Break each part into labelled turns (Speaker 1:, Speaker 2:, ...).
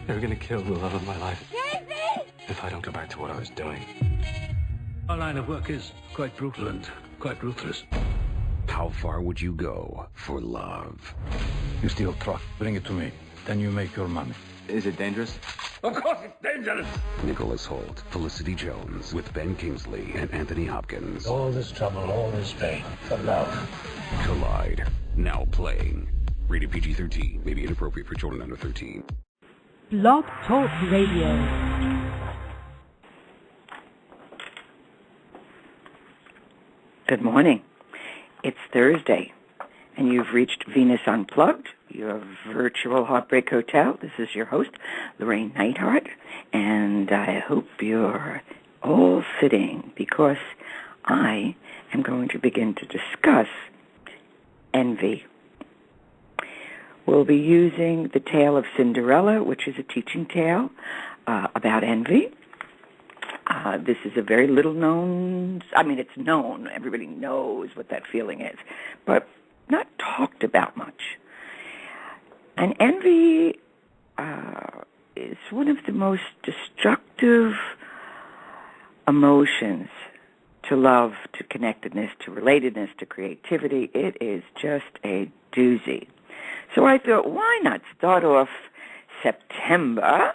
Speaker 1: They're gonna kill the love of my life.
Speaker 2: David!
Speaker 1: If I don't go back to what I was doing.
Speaker 3: Our line of work is quite brutal and quite ruthless.
Speaker 4: How far would you go for love?
Speaker 5: You steal truck, bring it to me. Then you make your money.
Speaker 1: Is it dangerous?
Speaker 3: Of course it's dangerous!
Speaker 4: Nicholas Hoult, Felicity Jones, with Ben Kingsley and Anthony Hopkins.
Speaker 5: All this trouble, all this pain, for love.
Speaker 4: Collide. Now playing. Rated PG-13. May be inappropriate for children under 13.
Speaker 6: Blog Talk Radio.
Speaker 7: Good morning. It's Thursday, and you've reached Venus Unplugged, your virtual heartbreak hotel. This is your host, Llorraine Neithardt, and I hope you're all sitting because I am going to begin to discuss envy. We'll be using the tale of Cinderella, which is a teaching tale about envy. This is a very little known, it's known, everybody knows what that feeling is, but not talked about much. And envy is one of the most destructive emotions to love, to connectedness, to relatedness, to creativity. It is just a doozy. So I thought, why not start off September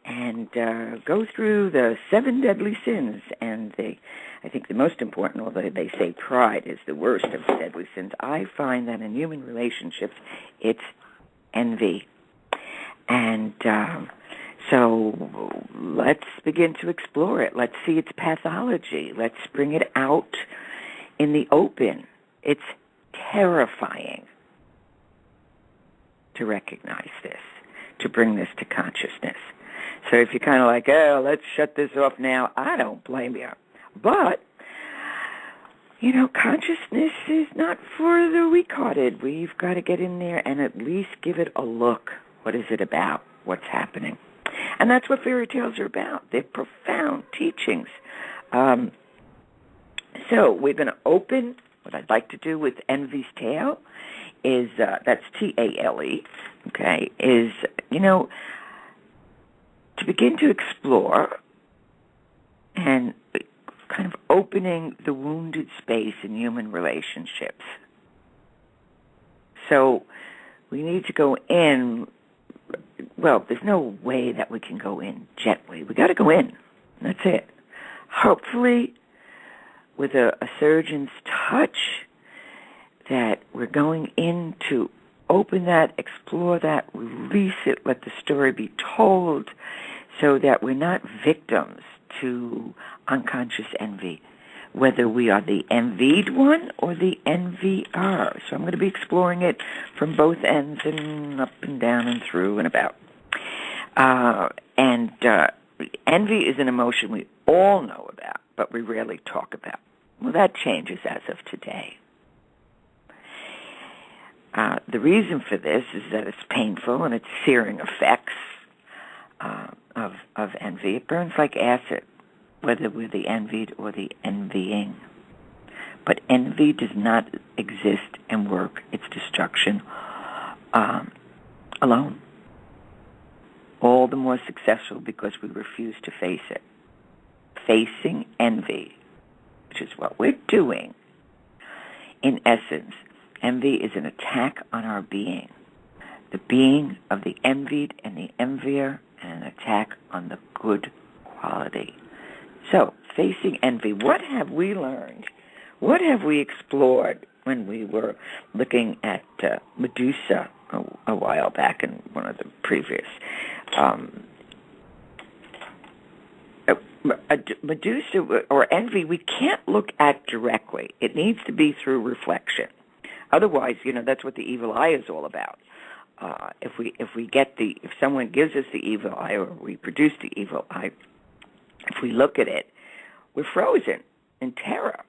Speaker 7: and go through the 7 deadly sins. And I think the most important, although they say pride is the worst of the deadly sins, I find that in human relationships, it's envy. And so let's begin to explore it. Let's see its pathology. Let's bring it out in the open. It's terrifying to recognize this, to bring this to consciousness. So if you're kind of like, oh, let's shut this off now, I don't blame you. But, consciousness is not for the weak-hearted. We've got to get in there and at least give it a look. What is it about? What's happening? And that's what fairy tales are about. They're profound teachings. So we're going to open. What I'd like to do with Envy's Tale is, that's T-A-L-E, okay, is, to begin to explore and kind of opening the wounded space in human relationships. So we need to go in, well, there's no way that we can go in gently. We got to go in. That's it. Hopefully, with a surgeon's touch, that we're going in to open that, explore that, release it, let the story be told, so that we're not victims to unconscious envy, whether we are the envied one or the envier. So I'm going to be exploring it from both ends and up and down and through and about. Envy is an emotion we all know about, but we rarely talk about. Well, that changes as of today. The reason for this is that it's painful and it's searing effects of envy. It burns like acid, whether we're the envied or the envying. But envy does not exist and work its destruction alone. All the more successful because we refuse to face it. Facing envy, which is what we're doing, in essence, envy is an attack on our being, the being of the envied and the envier, and an attack on the good quality. So, facing envy, what have we learned? What have we explored when we were looking at Medusa a while back in one of the previous? Medusa or envy, we can't look at directly. It needs to be through reflection. Otherwise, that's what the evil eye is all about. If someone gives us the evil eye or we produce the evil eye, if we look at it, we're frozen in terror.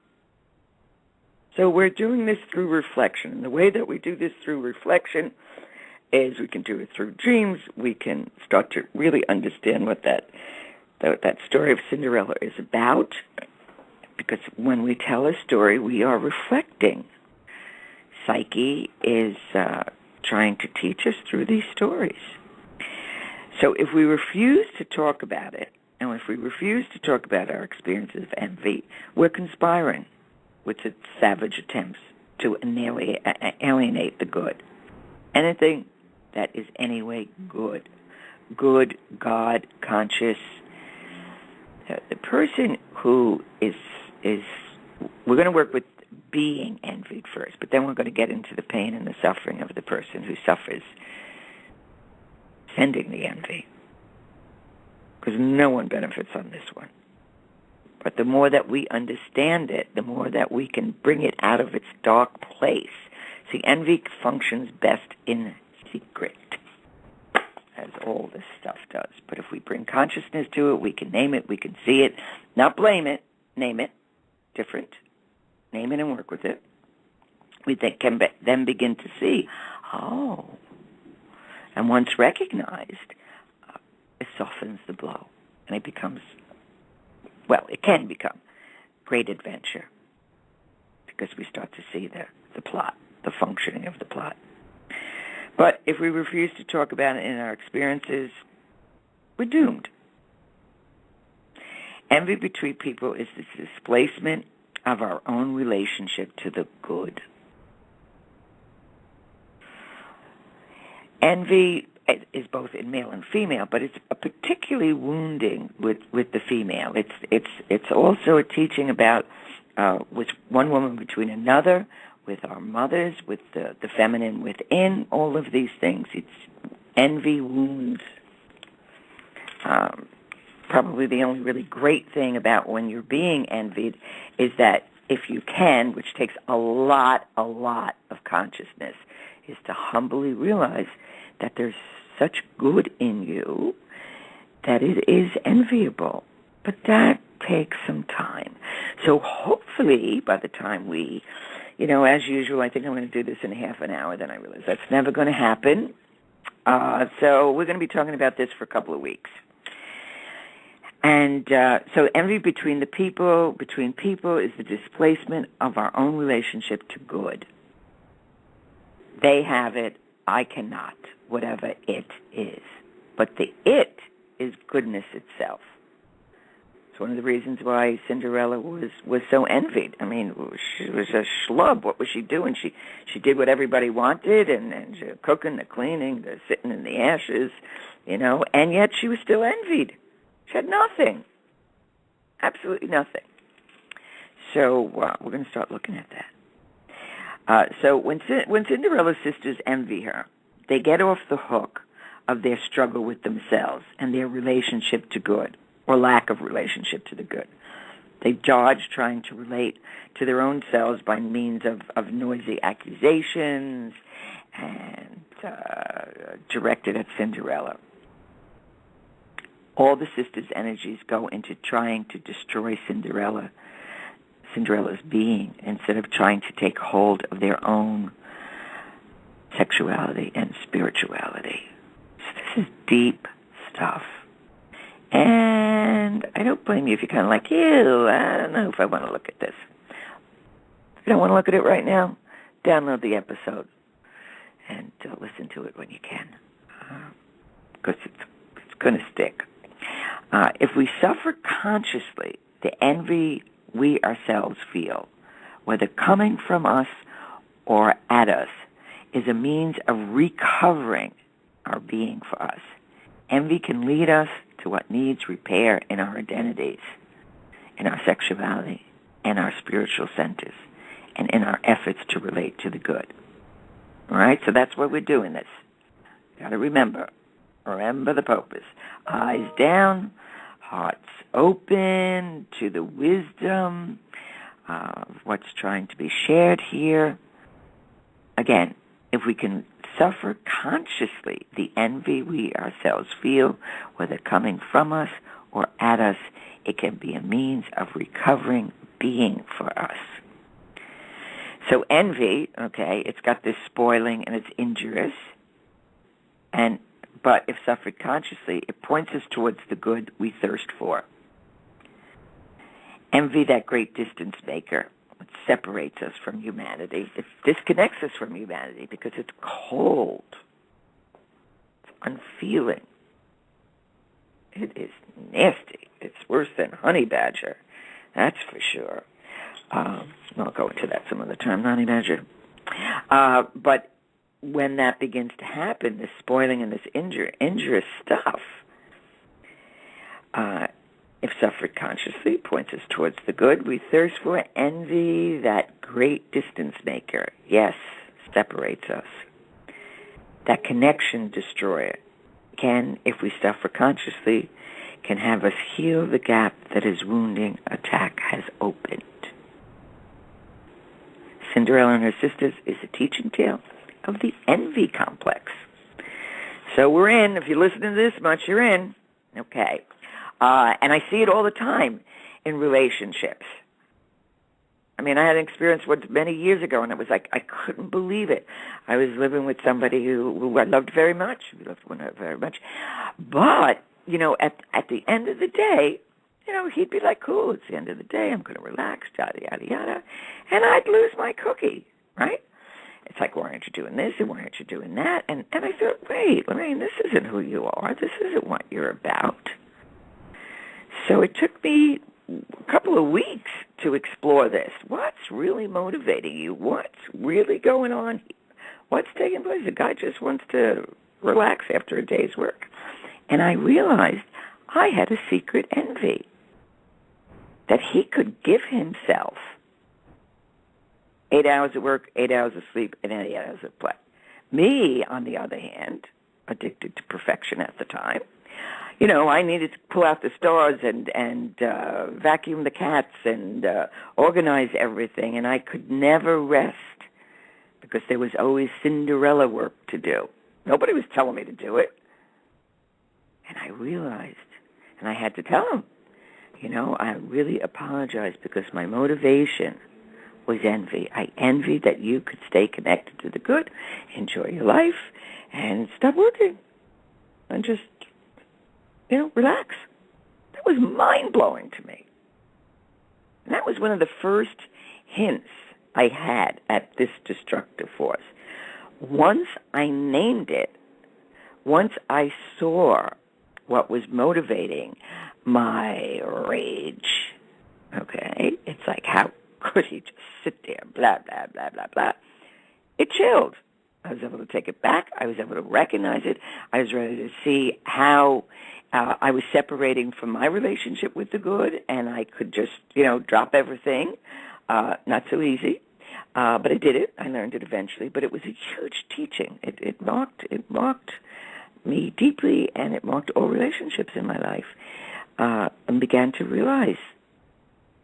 Speaker 7: So we're doing this through reflection. And the way that we do this through reflection is we can do it through dreams. We can start to really understand what that story of Cinderella is about. Because when we tell a story, we are reflecting. Psyche is trying to teach us through these stories. So if we refuse to talk about it, and if we refuse to talk about our experiences of envy, we're conspiring with its savage attempts to alienate the good. Anything that is anyway good. Good, God, conscious. The person who is we're going to work with being envied first, but then we're going to get into the pain and the suffering of the person who suffers sending the envy. Because no one benefits on this one. But the more that we understand it, the more that we can bring it out of its dark place. See, envy functions best in secret, as all this stuff does. But if we bring consciousness to it, we can name it, we can see it, not blame it, name it, different, name it and work with it. We can then begin to see, and once recognized, it softens the blow, and it becomes, it can become great adventure, because we start to see the plot, the functioning of the plot. But if we refuse to talk about it in our experiences, we're doomed. Envy between people is the displacement of our own relationship to the good. Envy is both in male and female, but it's particularly wounding with the female. It's also a teaching about with one woman between another, with our mothers, with the feminine within, all of these things. It's envy wounds. Probably the only really great thing about when you're being envied is that if you can, which takes a lot of consciousness, is to humbly realize that there's such good in you that it is enviable. But that takes some time. So hopefully by the time we, as usual, I think I'm going to do this in half an hour, then I realize that's never going to happen. So we're going to be talking about this for a couple of weeks. And so envy between people is the displacement of our own relationship to good. They have it, I cannot, whatever it is. But the it is goodness itself. It's one of the reasons why Cinderella was so envied. I mean, she was a schlub. What was she doing? She did what everybody wanted, and the cooking, the cleaning, the sitting in the ashes, and yet she was still envied. She had nothing. Absolutely nothing. So we're going to start looking at that. So when Cinderella's sisters envy her, they get off the hook of their struggle with themselves and their relationship to good, or lack of relationship to the good. They dodge trying to relate to their own selves by means of noisy accusations and directed at Cinderella. All the sisters' energies go into trying to destroy Cinderella's being, instead of trying to take hold of their own sexuality and spirituality. So this is deep stuff. And I don't blame you if you're kind of like, ew, I don't know if I want to look at this. If you don't want to look at it right now, download the episode and listen to it when you can, because it's going to stick. If we suffer consciously the envy we ourselves feel, whether coming from us or at us, is a means of recovering our being for us. Envy can lead us to what needs repair in our identities, in our sexuality, and our spiritual centers, and in our efforts to relate to the good. All right? So that's why we're doing this. Got to remember the purpose. Eyes down, hearts open to the wisdom of what's trying to be shared here. Again, if we can suffer consciously the envy we ourselves feel, whether coming from us or at us, it can be a means of recovering being for us. So envy, it's got this spoiling and it's injurious, but if suffered consciously, it points us towards the good we thirst for. Envy, that great distance maker, it separates us from humanity. It disconnects us from humanity because it's cold. It's unfeeling. It is nasty. It's worse than honey badger. That's for sure. I'll go into that some other time, honey badger. But when that begins to happen, this spoiling and this injurious stuff, if suffered consciously, points us towards the good. We thirst for envy, that great distance maker. Yes, separates us. That connection destroyer can, if we suffer consciously, can have us heal the gap that his wounding attack has opened. Cinderella and Her Sisters is a teaching tale of the envy complex. So we're in. If you listen to this much, you're in. Okay. And I see it all the time in relationships. I mean, I had an experience many years ago, and it was like I couldn't believe it. I was living with somebody who I loved very much. We loved one another very much. But, at the end of the day, he'd be like, cool, it's the end of the day, I'm going to relax, yada, yada, yada. And I'd lose my cookie, right? It's like, why aren't you doing this and why aren't you doing that? And I thought, wait, Llorraine, this isn't who you are. This isn't what you're about. So it took me a couple of weeks to explore this. What's really motivating you? What's really going on? What's taking place? The guy just wants to relax after a day's work. And I realized I had a secret envy, that he could give himself 8 hours of work, 8 hours of sleep, and 8 hours of play. Me, on the other hand, addicted to perfection at the time, I needed to pull out the stars and vacuum the cats and organize everything, and I could never rest because there was always Cinderella work to do. Nobody was telling me to do it. And I realized, and I had to tell him, I really apologize because my motivation was envy. I envied that you could stay connected to the good, enjoy your life, and stop working, and just, relax. That was mind-blowing to me. And that was one of the first hints I had at this destructive force. Once I named it, once I saw what was motivating my rage, okay, it's like, how could he just sit there, blah, blah, blah, blah, blah. It chilled. I was able to take it back. I was able to recognize it. I was ready to see how I was separating from my relationship with the good, and I could just, drop everything. Not so easy, but I did it. I learned it eventually, but it was a huge teaching. It marked me deeply, and it marked all relationships in my life, and began to realize,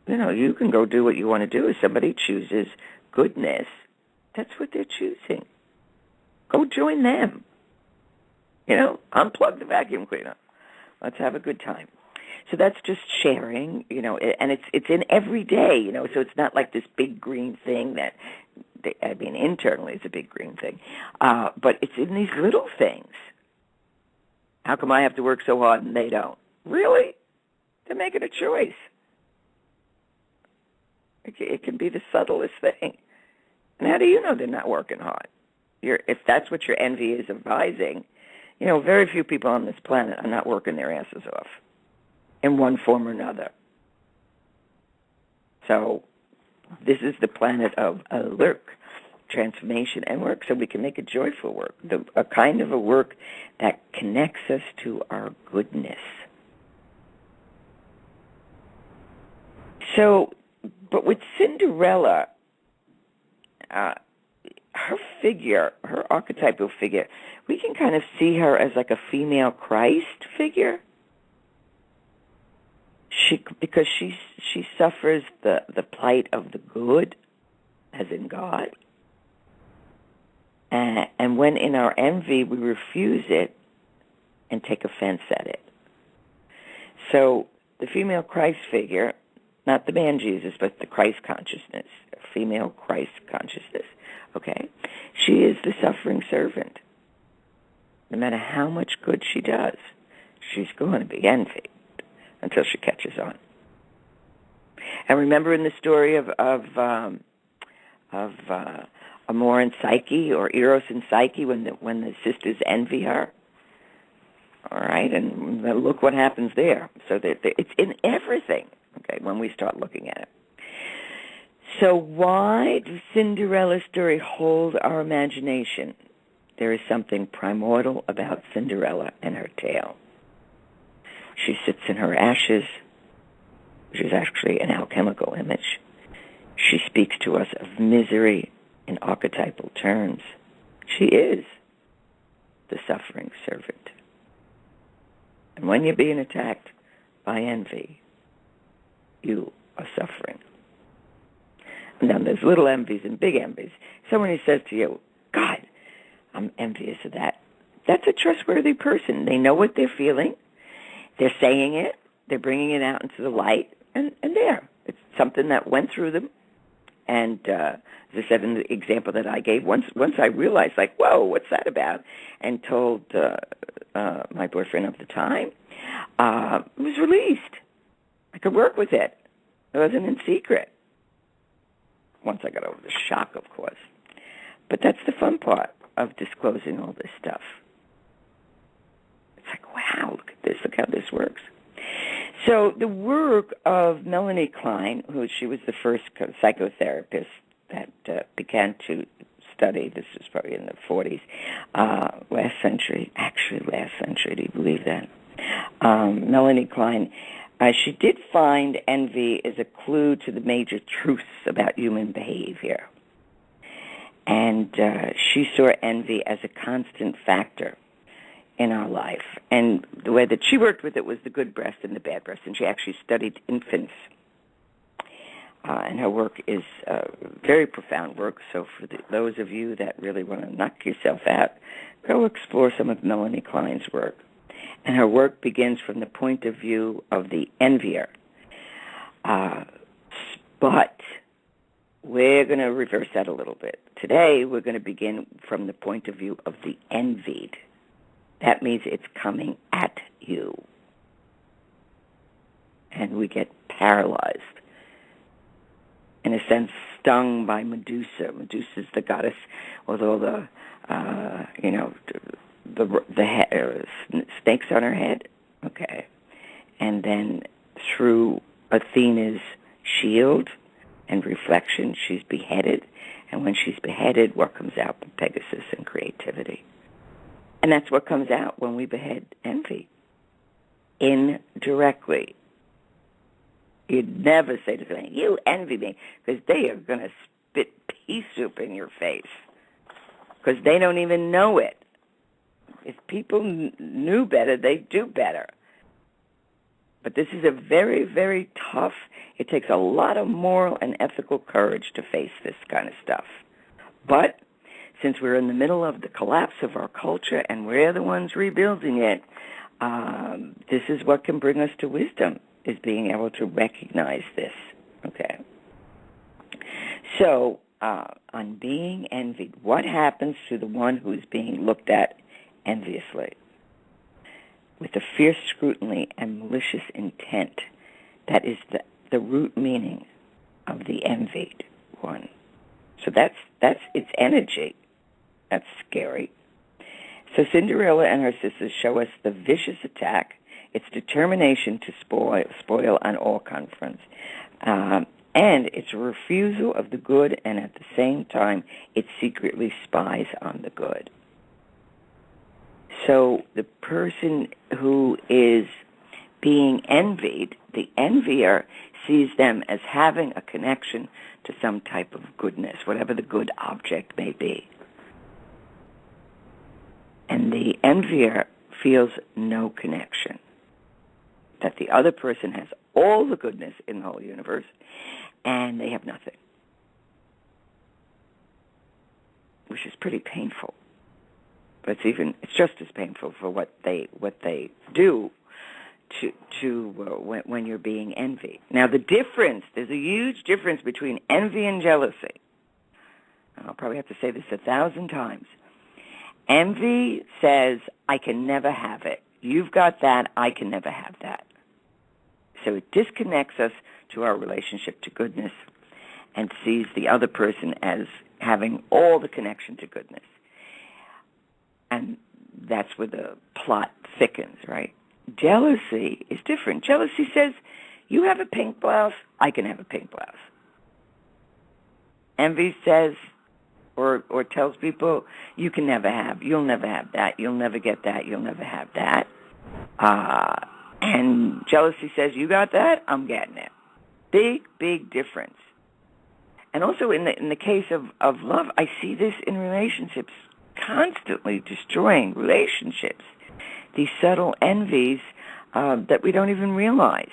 Speaker 7: you can go do what you want to do. If somebody chooses goodness, that's what they're choosing. Go join them. Unplug the vacuum cleaner. Let's have a good time. So that's just sharing, and it's in every day, so it's not like this big green thing internally it's a big green thing, but it's in these little things. How come I have to work so hard and they don't? Really? They're making a choice. It can be the subtlest thing. And how do you know they're not working hard? If that's what your envy is advising, very few people on this planet are not working their asses off in one form or another. So this is the planet of work, transformation, and work, so we can make a joyful work, a kind of a work that connects us to our goodness. So, but with Cinderella, her figure, her archetypal figure, we can kind of see her as like a female Christ figure. Because she suffers the plight of the good, as in God. And when in our envy we refuse it and take offense at it. So the female Christ figure, not the man Jesus, but the Christ consciousness, female Christ consciousness, okay? She is the suffering servant. No matter how much good she does, she's going to be envied until she catches on. And remember in the story of Amor and Psyche, or Eros and Psyche, when the sisters envy her? All right? right? And look what happens there. So it's in everything, okay, when we start looking at it. So why does Cinderella's story hold our imagination? There is something primordial about Cinderella and her tale. She sits in her ashes, which is actually an alchemical image. She speaks to us of misery in archetypal terms. She is the suffering servant. And when you're being attacked by envy, you are suffering. Now, there's little envies and big envies. Someone who says to you, God, I'm envious of that. That's a trustworthy person. They know what they're feeling. They're saying it. They're bringing it out into the light. And there. It's something that went through them. And as I said in the example that I gave, once I realized, like, whoa, what's that about? And told my boyfriend of the time, it was released. I could work with it. It wasn't in secret. Once I got over the shock, of course. But that's the fun part of disclosing all this stuff. It's like, wow, look at this, look how this works. So the work of Melanie Klein, she was the first psychotherapist that began to study, this was probably in the 40s, last century, do you believe that? Melanie Klein, she did find envy as a clue to the major truths about human behavior. And she saw envy as a constant factor in our life. And the way that she worked with it was the good breast and the bad breast. And she actually studied infants. And her work is very profound work. So for those of you that really want to knock yourself out, go explore some of Melanie Klein's work. And her work begins from the point of view of the envier. But we're going to reverse that a little bit. Today, we're going to begin from the point of view of the envied. That means it's coming at you. And we get paralyzed. In a sense, stung by Medusa. Medusa's the goddess with all the, snakes on her head. Okay. And then through Athena's shield and reflection, she's beheaded. And when she's beheaded, what comes out? Pegasus and creativity. And that's what comes out when we behead envy. Indirectly. You'd never say to someone, you envy me, because they are going to spit pea soup in your face. Because they don't even know it. If people knew better, they'd do better. But this is a very, very tough, it takes a lot of moral and ethical courage to face this kind of stuff. But since we're in the middle of the collapse of our culture and we're the ones rebuilding it, this is what can bring us to wisdom, is being able to recognize this. Okay. So, on being envied, what happens to the one who is being looked at enviously? With a fierce scrutiny and malicious intent. That is the root meaning of the envied one. So that's its energy. That's scary. So Cinderella and her sisters show us the vicious attack, its determination to spoil on all confronts, and its refusal of the good, and at the same time, it secretly spies on the good. So the person who is being envied, the envier, sees them as having a connection to some type of goodness, whatever the good object may be. And the envier feels no connection, that the other person has all the goodness in the whole universe, and they have nothing, which is pretty painful. But it's just as painful for what they do when you're being envied. Now there's a huge difference between envy and jealousy. I'll probably have to say this 1,000 times. Envy says, I can never have it. You've got that, I can never have that. So it disconnects us to our relationship to goodness and sees the other person as having all the connection to goodness. And that's where the plot thickens, right? Jealousy is different. Jealousy says, you have a pink blouse, I can have a pink blouse. Envy says, or tells people, you'll never have that, you'll never get that, you'll never have that. And jealousy says, you got that, I'm getting it. Big difference. And also in the case of love, I see this in relationships, constantly destroying relationships. These subtle envies that we don't even realize.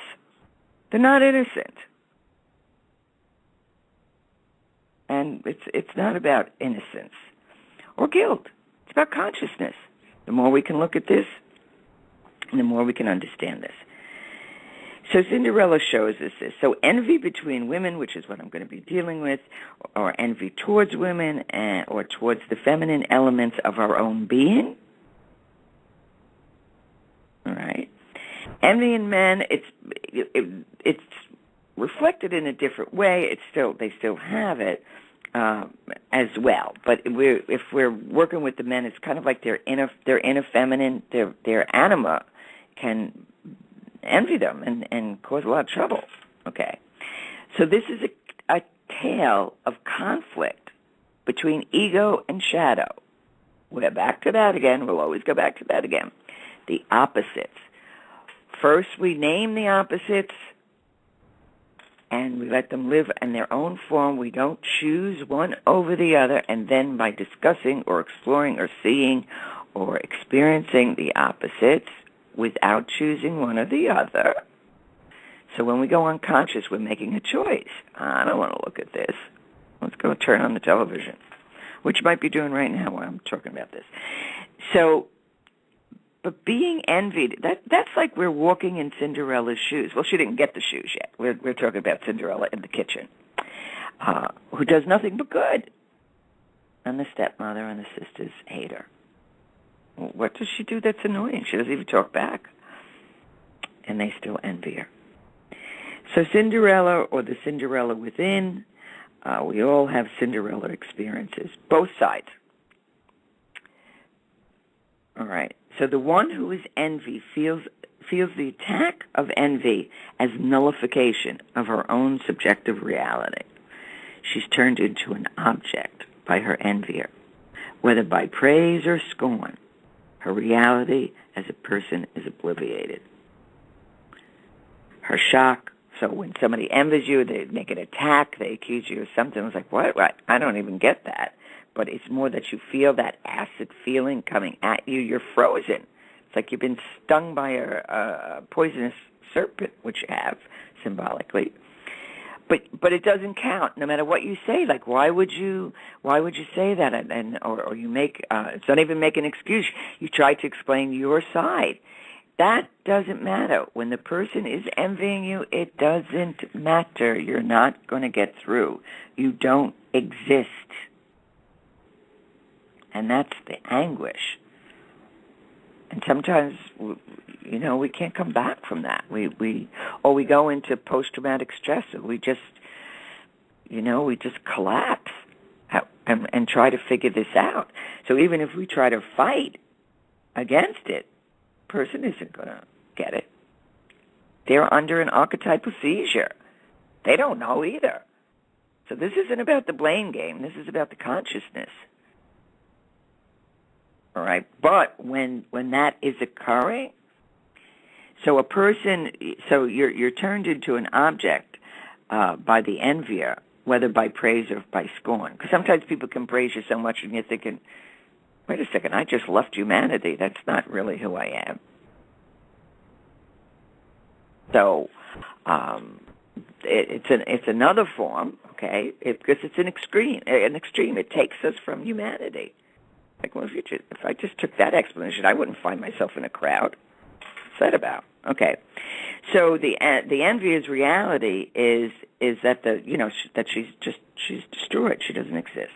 Speaker 7: They're not innocent. And it's not about innocence or guilt. It's about consciousness. The more we can look at this, the more we can understand this. So Cinderella shows us this. So envy between women, which is what I'm going to be dealing with, or envy towards women, or towards the feminine elements of our own being. All right. Envy in men, it's reflected in a different way. They still have it as well. But if we're working with the men, it's kind of like their inner feminine, their anima can envy them and cause a lot of trouble. Okay. So this is a tale of conflict between ego and shadow. We're back to that again. We'll always go back to that again. The opposites. First, we name the opposites, and we let them live in their own form. We don't choose one over the other, and then by discussing or exploring or seeing or experiencing the opposites without choosing one or the other. So when we go unconscious, we're making a choice. I don't want to look at this. Let's go turn on the television, which you might be doing right now while I'm talking about this. So, but being envied, that's like we're walking in Cinderella's shoes. Well, she didn't get the shoes yet. We're talking about Cinderella in the kitchen, who does nothing but good. And the stepmother and the sisters hate her. What does she do that's annoying? She doesn't even talk back. And they still envy her. So Cinderella, or the Cinderella within, we all have Cinderella experiences, both sides. All right. So the one who is envy feels the attack of envy as nullification of her own subjective reality. She's turned into an object by her envier, whether by praise or scorn. Her reality as a person is obliviated. Her shock, so when somebody envies you, they make an attack, they accuse you of something. It's like, what? I don't even get that. But it's more that you feel that acid feeling coming at you. You're frozen. It's like you've been stung by a poisonous serpent, which you have, symbolically. But it doesn't count, no matter what you say. Like, why would you say that? Or you make, it's not even make an excuse. You try to explain your side. That doesn't matter. When the person is envying you, it doesn't matter. You're not going to get through. You don't exist. And that's the anguish. And sometimes, we can't come back from that. We go into post-traumatic stress, or we just collapse and try to figure this out. So even if we try to fight against it, the person isn't going to get it. They're under an archetypal seizure. They don't know either. So this isn't about the blame game. This is about the consciousness. All right, but when that is occurring, so you're turned into an object by the envier, whether by praise or by scorn. Because sometimes people can praise you so much, and you're thinking, wait a second, I just left humanity. That's not really who I am. So it's another form, okay? Because it's an extreme. It takes us from humanity. Like, well, if I just took that explanation, I wouldn't find myself in a crowd. What's that about? Okay, so the envier's reality is that that she's destroyed. She doesn't exist.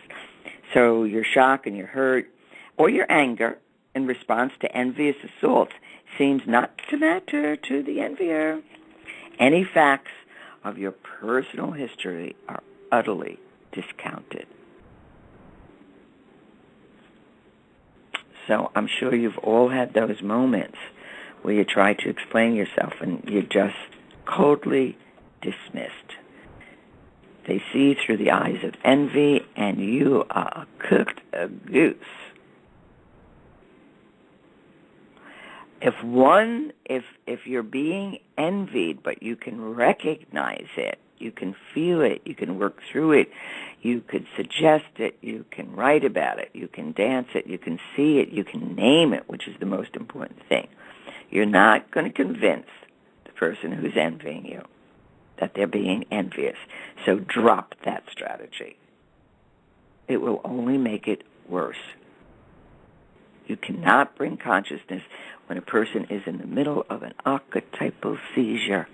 Speaker 7: So your shock and your hurt, or your anger in response to envious assault, seems not to matter to the envier. Any facts of your personal history are utterly discounted. So I'm sure you've all had those moments where you try to explain yourself and you're just coldly dismissed. They see through the eyes of envy, and you are cooked a goose. If you're being envied, but you can recognize it, you can feel it, you can work through it, you could suggest it, you can write about it, you can dance it, you can see it, you can name it, which is the most important thing. You're not going to convince the person who's envying you that they're being envious. So drop that strategy. It will only make it worse. You cannot bring consciousness when a person is in the middle of an archetypal seizure.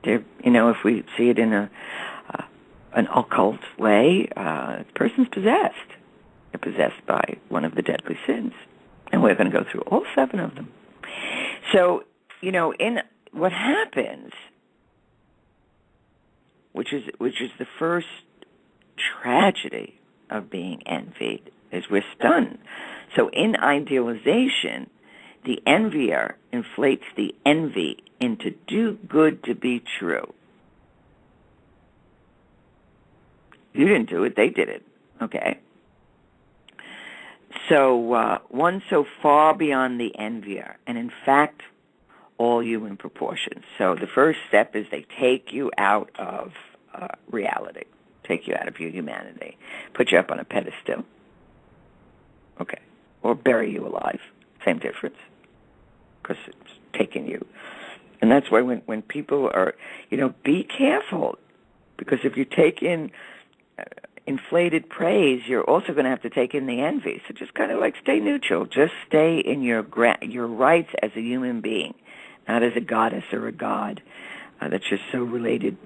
Speaker 7: If we see it in an occult way, the person's possessed. They're possessed by one of the deadly sins. And we're going to go through all 7 of them. So, in what happens, which is the first tragedy of being envied, is we're stunned. So in idealization, the envier inflates the envy into too good to be true. You didn't do it, they did it. Okay. So one so far beyond the envier, and in fact, all you in proportion. So the first step is they take you out of reality, take you out of your humanity, put you up on a pedestal, okay, or bury you alive, same difference, because it's taking you. And that's why when people are, be careful, because if you take in inflated praise, you're also going to have to take in the envy. So just kind of stay neutral. Just stay in your rights as a human being, not as a goddess or a god. That you're so related.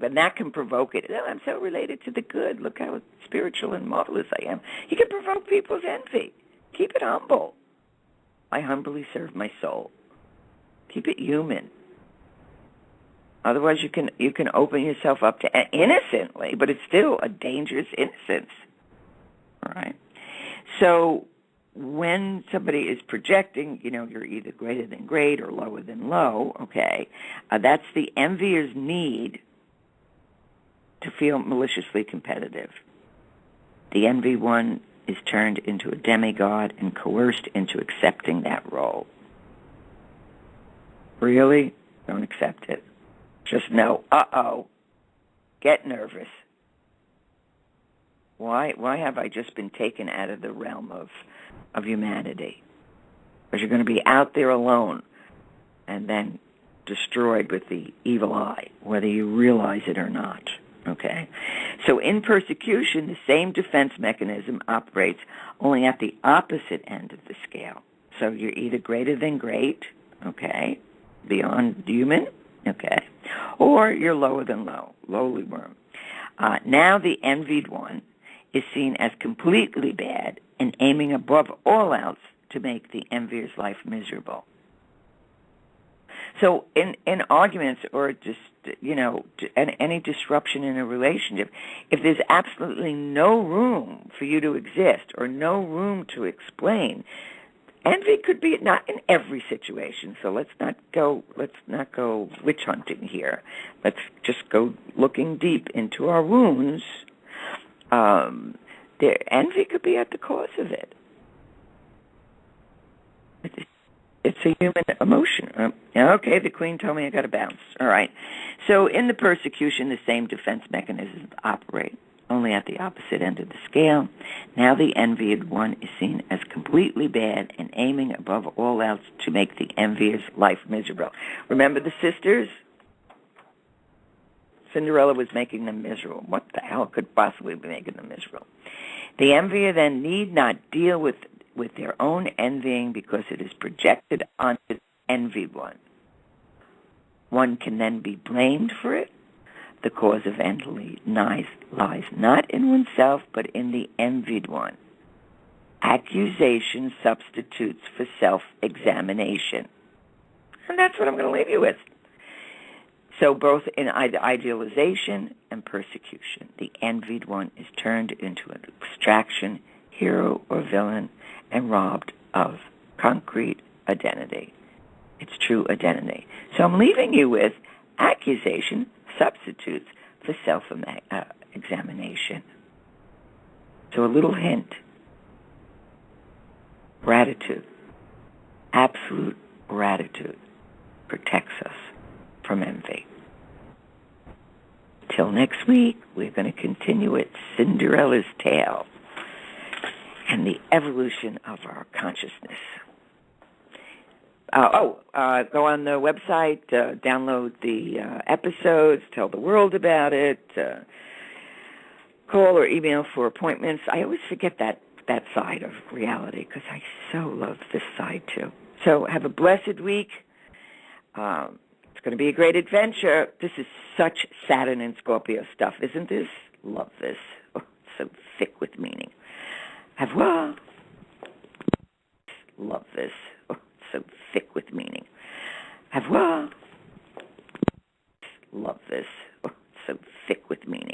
Speaker 7: But that can provoke it. Oh, I'm so related to the good. Look how spiritual and marvelous I am. You can provoke people's envy. Keep it humble. I humbly serve my soul. Keep it human. Otherwise, you can open yourself up to innocently, but it's still a dangerous innocence. All right. So when somebody is projecting, you're either greater than great or lower than low, okay, that's the envier's need to feel maliciously competitive. The envy one is turned into a demigod and coerced into accepting that role. Really? Don't accept it. Just know, get nervous. Why have I just been taken out of the realm of humanity? Because you're going to be out there alone and then destroyed with the evil eye, whether you realize it or not. Okay? So in persecution, the same defense mechanism operates only at the opposite end of the scale. So you're either greater than great, okay, beyond human, okay, or you're lower than low, lowly worm. Now the envied one is seen as completely bad and aiming above all else to make the envier's life miserable. So in arguments or just, any disruption in a relationship, if there's absolutely no room for you to exist or no room to explain, envy could be not in every situation. So let's not go witch hunting here. Let's just go looking deep into our wounds. Envy could be at the cause of it. It's a human emotion. Okay, the queen told me I got to bounce. All right. So in the persecution, the same defense mechanisms operate, only at the opposite end of the scale. Now the envied one is seen as completely bad and aiming above all else to make the envier's life miserable. Remember the sisters? Cinderella was making them miserable. What the hell could possibly be making them miserable? The envier then need not deal with their own envying because it is projected onto the envied one. One can then be blamed for it. The cause of envy lies not in oneself, but in the envied one. Accusation substitutes for self-examination. And that's what I'm going to leave you with. So both in idealization and persecution, the envied one is turned into an abstraction hero or villain, and robbed of concrete identity. Its true identity. So I'm leaving you with accusation substitutes for self-examination. So a little hint. Gratitude, absolute gratitude, protects us from envy. Till next week, we're going to continue with Cinderella's tale and the evolution of our consciousness. Go on the website, download the episodes, tell the world about it, call or email for appointments. I always forget that side of reality because I so love this side too. So have a blessed week. It's going to be a great adventure. This is such Saturn and Scorpio stuff, isn't this? Love this. Oh, so thick with meaning. Au revoir. Love this. Oh, so thick with meaning. Au revoir. Love this. Oh, so thick with meaning.